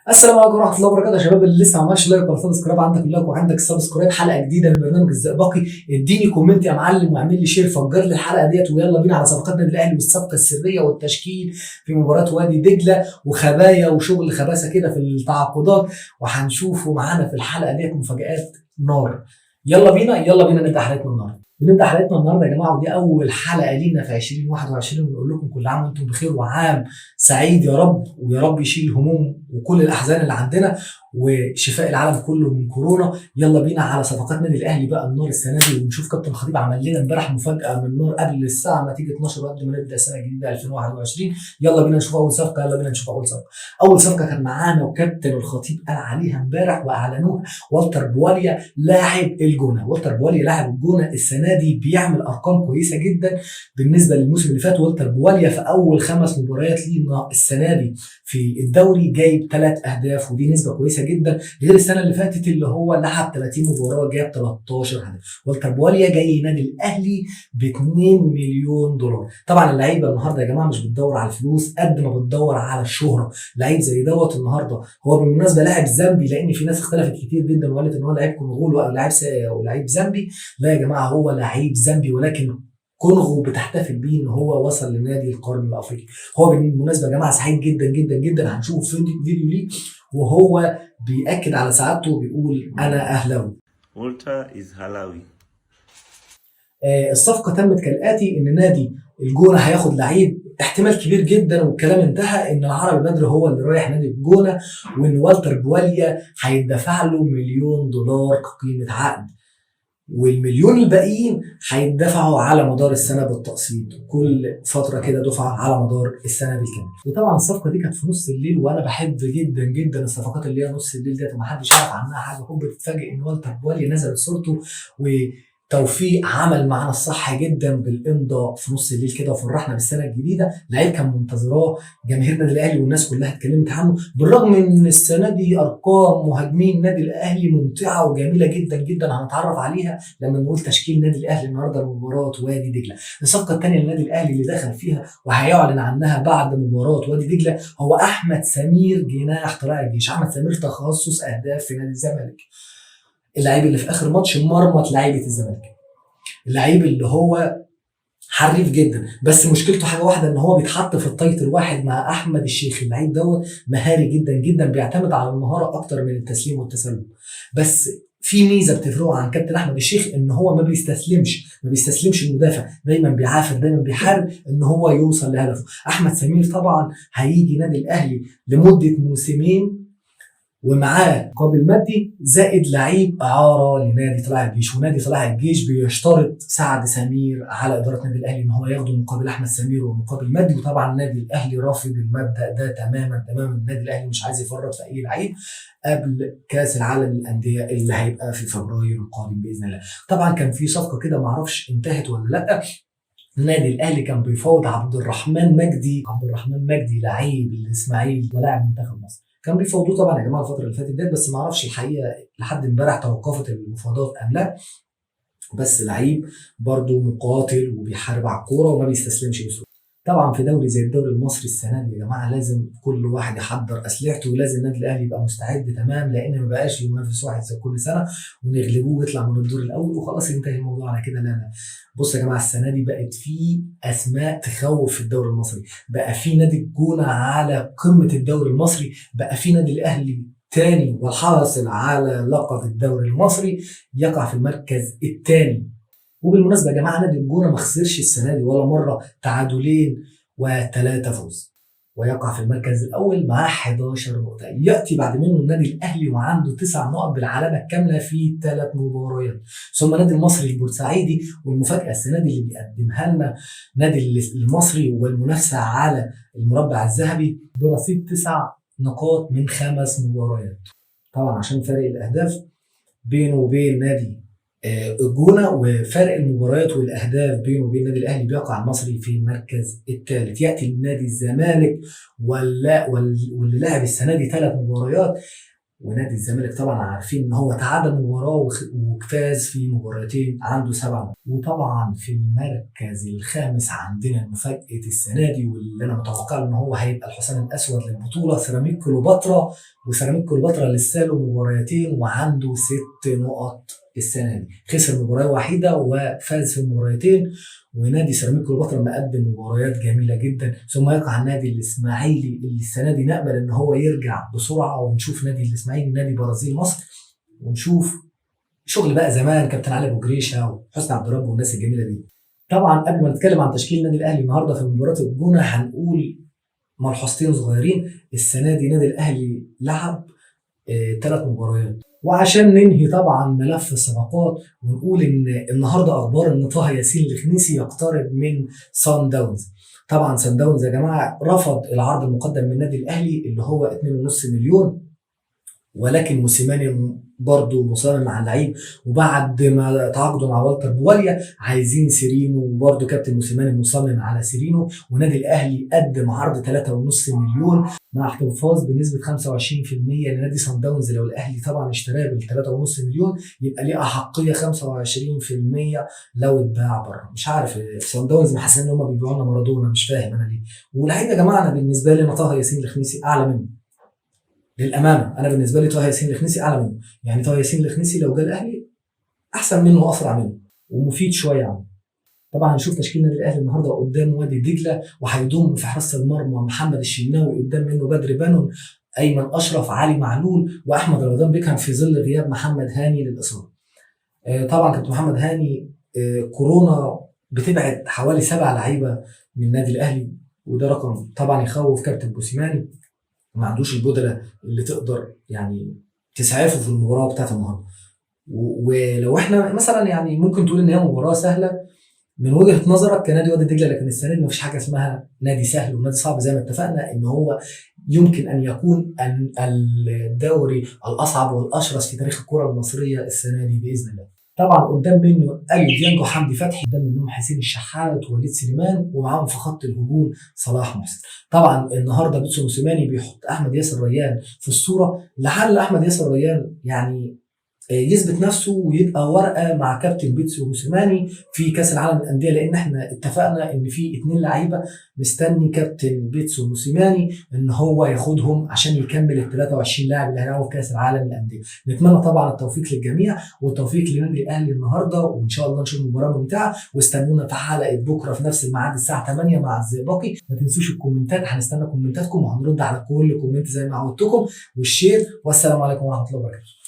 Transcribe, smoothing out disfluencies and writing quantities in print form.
السلام عليكم ورحمه الله وبركاته يا شباب. اللي لسه ما عملش لايك ولا سبسكرايب، عندك اللايك وعندك السبسكرايب. حلقه جديده من برنامج الزئبقي. اديني كومنت يا معلم واعمل لي شير، فجر لي الحلقه ديت، ويلا بينا على صفقات النادي الاهلي والصفقه السريه والتشكيل في مباراه وادي دجله وخبايا وشغل خباثه كده في التعاقدات، وهنشوفه معانا في الحلقه ديت مفاجآت نار. يلا بينا نبدا حلقتنا النهارده. بنبدا حلقتنا النهارده يا جماعه، ودي اول حلقه لينا في 2021، ونقول لكم كل عام وانتم بخير وعام سعيد يا رب، ويا رب يشيل الهموم وكل الاحزان اللي عندنا وشفاء العالم كله من كورونا. يلا بينا على صفقات نادي الاهلي بقى النار السنه دي، ونشوف كابتن خطيب عمل لنا امبارح مفاجاه من النار قبل الساعه ما تيجي 12 وقبل ما نبدا السنه الجديده 2021. يلا بينا نشوف اول صفقه. اول صفقه كان معانا وكابتن الخطيب قال عليها امبارح واعلنوها: والتر بواليا لاعب الجونه. والتر بواليا لاعب الجونه السنه دي بيعمل ارقام كويسه جدا بالنسبه للموسم اللي فات. والتر بواليا في اول 5 مباريات لينا السنه دي في الدوري جايب 3 اهداف، ودي نسبه كويسه جدا، غير السنه اللي فاتت اللي هو لعب 30 مباراه جايب 13 هدف. والتر بواليا جاي نادي الاهلي ب 2 مليون دولار. طبعا اللعيبه النهارده يا جماعه مش بتدور على الفلوس قد ما بتدور على الشهره. لعيب زي دوت النهارده هو بالمناسبه لاعب زامبي، لان في ناس اختلفت كتير جدا وقالت ان هو لعيب كونغولي او لعيب زامبي. لا يا جماعه، هو لعيب زامبي، ولكن كونغو بتحتفل بيه ان هو وصل لنادي القرن الافريقي. هو بالمناسبه يا جماعه سعيد جدا جدا جدا. هنشوف فيديو ليه وهو بيأكد على سعادته وبيقول انا اهلاوي. Walter is Halawi. الصفقه تمت كالاتي: ان نادي الجونه هياخد لعيب احتمال كبير جدا، والكلام انتهى ان العربي بدر هو اللي رايح نادي الجونه، وان والتر بواليا هيدفع له 1,000,000 دولار كقيمه عقد، والمليون الباقيين هيدفعوا على مدار السنه بالتقسيط، كل فتره كده دفعه على مدار السنه بالكامل. وطبعا الصفقه دي كانت في نص الليل، وانا بحب جدا جدا الصفقات اللي هي نص الليل ديت ومحدش يعرف عنها حاجه. كنت بتتفاجئ ان والتر بواليا نزلت صورته، وتوفيق عمل معانا الصح جدا بالامضاء في نص الليل كده وفرحنا بالسنه الجديده. لعيب كان منتظراه جماهير النادي الاهلي والناس كلها اتكلمت عنه، بالرغم ان السنه دي ارقام مهاجمين النادي الاهلي ممتعه وجميله جدا جدا هنتعرف عليها لما نقول تشكيل النادي الاهلي النهارده لمباراه وادي دجله. الصفقه الثانيه للنادي الاهلي اللي دخل فيها وهيعلن عنها بعد مباراه وادي دجله هو احمد سمير، جناح طلائع الجيش. احمد سمير تخصص اهداف في نادي الزمالك، اللعيب اللي في اخر ماتش مرمط لعيبه الزمالك، اللعيب اللي هو حريف جدا، بس مشكلته حاجه واحده: ان هو بيتحط في التايتل واحد مع احمد الشيخ. اللعيب دوت مهاري جدا جدا، بيعتمد على المهاره اكتر من التسليم والتسلم. بس في ميزه بتفرقه عن كابتن احمد الشيخ، ان هو ما بيستسلمش المدافع، دايما بيعافر، دايما بيحارب ان هو يوصل لهدفه. احمد سمير طبعا هيجي نادي الاهلي لمده موسمين، ومعاه مقابل مادي زائد لعيب اعاره لنادي طلائع الجيش. ونادي طلائع الجيش بيشترط سعد سمير على اداره النادي الاهلي ان هو ياخده مقابل احمد سمير ومقابل مادي، وطبعا النادي الاهلي رافض المبدا ده تماما تماما. النادي الاهلي مش عايز يفرط في اي لعيب قبل كاس العالم للانديه اللي هيبقى في فبراير القادم باذن الله. طبعا كان في صفقه كده معرفش انتهت ولا لا. النادي الاهلي كان بيفاوض عبد الرحمن مجدي لعيب الاسماعيلي ولاعب منتخب مصر. كان بيفاوضوه طبعا يا جماعه الفتره اللي فاتت ديت، بس ما اعرفش الحقيقه لحد امبارح توقفت المفاوضات ام لا. بس لعيب برضه مقاتل وبيحارب على الكوره وما بيستسلمش بسهوله. طبعا في دوري زي الدوري المصري السنه دي يا جماعه لازم كل واحد يحضر اسلحته، ولازم النادي الاهلي يبقى مستعد تمام، لان ما بقاش منافس واحد زي كل سنه ونغلبوه ويطلع من الدور الاول وخلاص ينتهي الموضوع على كده. لا لا، بص يا جماعه، السنه دي بقت في اسماء تخوف في الدوري المصري. بقى في نادي الجونه على قمه الدوري المصري، بقى في نادي الاهلي تاني والحاصل على لقب الدوري المصري يقع في المركز الثاني. وبالمناسبه يا جماعه نادي الجونه ما خسرش السنه دي ولا مره، تعادلين و3 فوز، ويقع في المركز الاول مع 11 نقطه. ياتي بعد منه النادي الاهلي وعنده 9 نقط بالعلامه الكامله في 3 مباريات، ثم نادي المصري البورسعيدي. والمفاجاه السنه دي اللي بيقدمها لنا نادي المصري والمنافسه على المربع الذهبي برصيد 9 نقاط من 5 مباريات. طبعا عشان فرق الاهداف بينه وبين نادي الجونه وفرق المباريات والاهداف بينه وبين النادي الاهلي بيقع المصري في المركز الثالث. ياتي نادي الزمالك واللي لعب السنه دي 3 مباريات ونادي الزمالك طبعا عارفين ان هو تعادل مباراه وفاز في مباراتين، عنده 7. وطبعا في المركز الخامس عندنا مفاجاه السنه دي، واللي انا متوقع ان هو هيبقى الحصان الاسود للبطوله، سيراميك كليوباترا. وسيراميك كليوباترا لسه له مباراتين وعنده 6 نقط السنه دي، خسر مباراه وحيده وفاز في مباراتين. ونادي سيراميك كليوباترا مقدم مباريات جميله جدا. ثم يقع النادي الاسماعيلي اللي السنه دي نامل ان هو يرجع بسرعه، ونشوف نادي الاسماعيلي نادي برازيل مصر، ونشوف شغل بقى زمان كابتن علي ابو جريشه وحسني عبد الرب والناس الجميله دي. طبعا قبل ما نتكلم عن تشكيل النادي الاهلي النهارده في مباراه الجونه، هنقول ملحوظتين صغيرين. السنه دي نادي الاهلي لعب 3 مباريات. وعشان ننهي طبعا ملف الصفقات ونقول ان النهارده اخبار ان طه ياسين الخنيسي يقترب من سان داونز. طبعا سان داونز يا جماعه رفض العرض المقدم من النادي الاهلي اللي هو 2.5 مليون، ولكن موسيماني برضه مصمم مع اللعيب، وبعد ما تعاقدوا مع والتر بواليا عايزين سيرينو، وبرضه كابتن موسيماني مصمم على سيرينو. ونادي الاهلي قدم عرض 3.5 مليون مع احتفاظ بنسبه 25% لنادي سان داونز. لو الاهلي طبعا اشتراه بال 3.5 مليون يبقى ليه احقيه 25% لو اتباع بره. مش عارف سان داونز محسن ان هم بيبيعوا لنا مارادونا، مش فاهم انا ليه. واللعيب يا جماعه انا بالنسبه لي طه ياسين الخنيسي اعلى منه. للامانه انا بالنسبه لي طه ياسين الخنيسي اعلى منه، يعني طه ياسين الخنيسي لو جه الاهلي احسن منه واسرع منه ومفيد شويه عنه. طبعا هنشوف تشكيل النادي الاهلي النهارده قدام وادي دجله، وهيضم في حراسه المرمى محمد الشناوي، قدام منه بدر بنون، ايمن اشرف، علي معلول، واحمد رمضان بيكهام في ظل غياب محمد هاني للاصابه. طبعا كابتن محمد هاني كورونا بتبعد حوالي 7 لعيبه من النادي الاهلي، وده رقم طبعا يخوف كابتن موسيماني. ما عندوش البودره اللي تقدر يعني تسعفه في المباراه بتاعت النهارده. ولو احنا مثلا يعني ممكن تقول ان هي مباراه سهله من وجهه نظرك كنادي وادي دجله، لكن السنه دي ما فيش حاجه اسمها نادي سهل ونادي صعب. زي ما اتفقنا ان هو يمكن ان يكون الدوري الاصعب والاشرس في تاريخ الكره المصريه السنه دي باذن الله. طبعا قدام منه اليو ديانج وحمدي فتحي، قدام منهم حسين الشحات ووليد سليمان، ومعاهم في خط الهجوم صلاح محسن. طبعا النهارده بيتسو موسيماني بيحط احمد ياسر ريان في الصوره، لعل احمد ياسر ريان يعني يثبت نفسه ويبقى ورقه مع كابتن بيتسو موسيماني في كاس العالم للانديه، لان احنا اتفقنا ان في 2 لعيبه مستني كابتن بيتسو موسيماني ان هو ياخدهم عشان يكمل ال 23 لاعب اللي هيلعبوا في كاس العالم للانديه. نتمنى طبعا التوفيق للجميع والتوفيق للنادي الاهلي النهارده، وان شاء الله نشوف مباراه ممتعه. واستنونا في حلقه بكره في نفس الميعاد الساعه 8 مع الزئبقي. ما تنسوش الكومنتات، هنستنى كومنتاتكم وهنرد على كل كومنت زي ما عودتكم، والشير. والسلام عليكم ورحمه الله وبركاته.